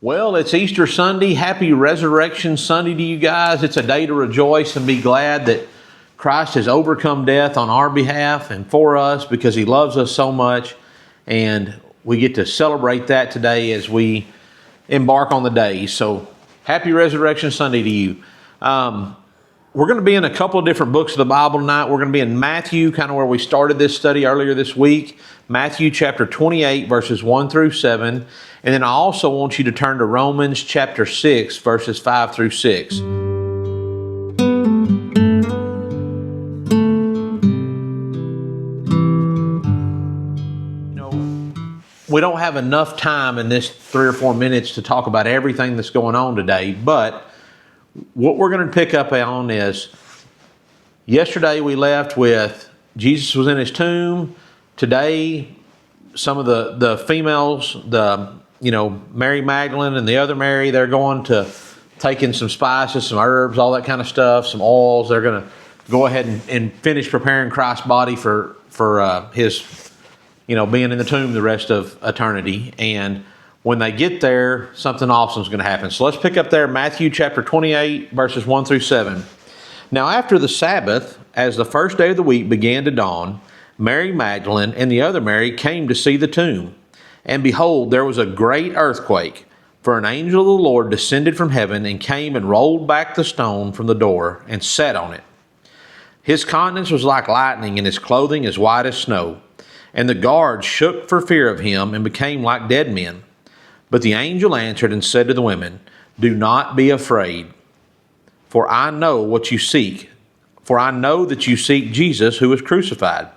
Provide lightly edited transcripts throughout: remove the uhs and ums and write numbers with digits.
Well, it's Easter Sunday. Happy Resurrection Sunday to you guys. It's a day to rejoice and be glad that Christ has overcome death on our behalf and for us because He loves us so much. And we get to celebrate that today as we embark on the day. So happy Resurrection Sunday to you. We're going to be in a couple of different books of the Bible tonight. We're going to be in Matthew, kind of where we started this study earlier this week. Matthew chapter 28, verses 1 through 7. And then I also want you to turn to Romans chapter 6, verses 5 through 6. We don't have enough time in this 3 or 4 minutes to talk about everything that's going on today, but what we're going to pick up on is, yesterday we left with Jesus was in His tomb. Today, some of the females, Mary Magdalene and the other Mary, they're going to take in some spices, some herbs, all that kind of stuff, some oils. They're going to go ahead and finish preparing Christ's body for His, being in the tomb the rest of eternity. And when they get there, something awesome is going to happen. So let's pick up there, Matthew chapter 28, verses 1 through 7. Now after the Sabbath, as the first day of the week began to dawn, Mary Magdalene and the other Mary came to see the tomb. And behold, there was a great earthquake, for an angel of the Lord descended from heaven and came and rolled back the stone from the door and sat on it. His countenance was like lightning, and his clothing as white as snow. And the guards shook for fear of him and became like dead men. But the angel answered and said to the women, "Do not be afraid, for I know what you seek. For I know that you seek Jesus who was crucified.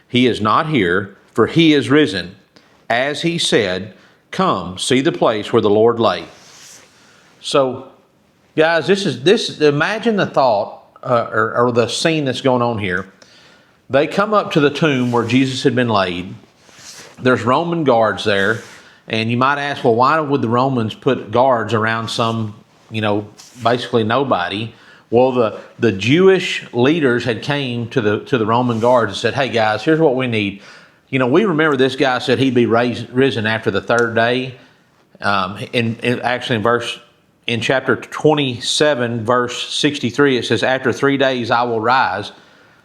He is not here, for He is risen. As He said, come, see the place where the Lord lay." So, guys, imagine the thought or the scene that's going on here. They come up to the tomb where Jesus had been laid. There's Roman guards there. And you might ask, well, why would the Romans put guards around some, basically nobody? Well, the Jewish leaders had came to the Roman guards and said, "Hey guys, here's what we need. We remember this guy said he'd be risen after the third day." In chapter 27, verse 63, it says, "After 3 days I will rise."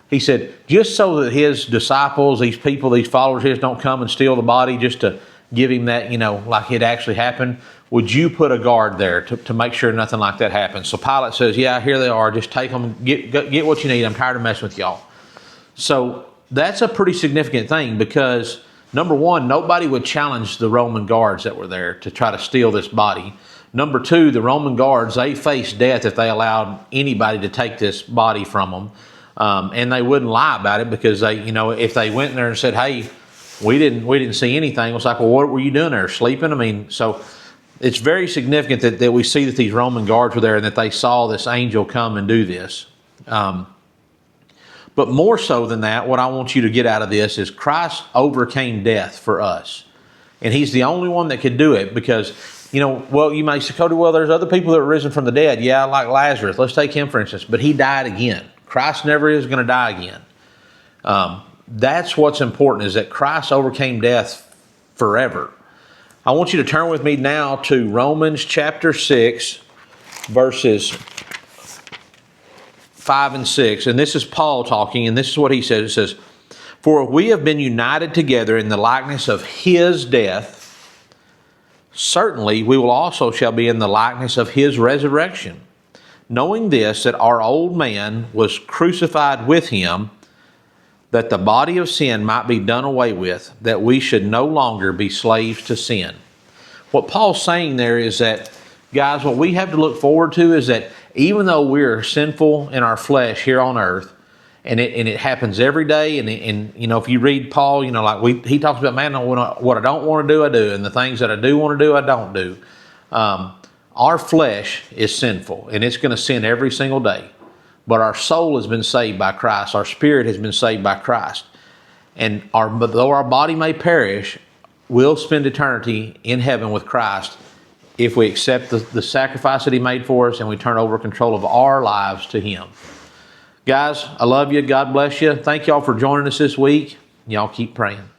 He said, just so that His disciples, these people, these followers of His don't come and steal the body, just to give Him that, like it actually happened. Would you put a guard there to make sure nothing like that happens? So Pilate says, yeah, here they are. Just take them, get what you need. I'm tired of messing with y'all. So that's a pretty significant thing because, number one, nobody would challenge the Roman guards that were there to try to steal this body. Number two, the Roman guards, they faced death if they allowed anybody to take this body from them. And they wouldn't lie about it because if they went in there and said, "Hey, we didn't see anything," it was like, well, what were you doing there? Sleeping? So it's very significant that we see that these Roman guards were there and that they saw this angel come and do this. But more so than that, what I want you to get out of this is Christ overcame death for us. And He's the only one that could do it because, you may say, Cody, well, there's other people that are risen from the dead. Yeah, like Lazarus. Let's take him, for instance. But he died again. Christ never is going to die again. That's what's important, is that Christ overcame death forever. I want you to turn with me now to Romans chapter 6, verses 5 and 6. And this is Paul talking, and this is what he says. It says, "For if we have been united together in the likeness of His death, certainly we will also shall be in the likeness of His resurrection. Knowing this, that our old man was crucified with Him, that the body of sin might be done away with, that we should no longer be slaves to sin." What Paul's saying there is that, guys, what we have to look forward to is that even though we're sinful in our flesh here on earth, and it happens every day, and if you read Paul, he talks about, man, what I don't want to do, I do, and the things that I do want to do, I don't do. Our flesh is sinful, and it's going to sin every single day. But our soul has been saved by Christ. Our spirit has been saved by Christ. And though our body may perish, we'll spend eternity in heaven with Christ if we accept the sacrifice that He made for us and we turn over control of our lives to Him. Guys, I love you. God bless you. Thank y'all for joining us this week. Y'all keep praying.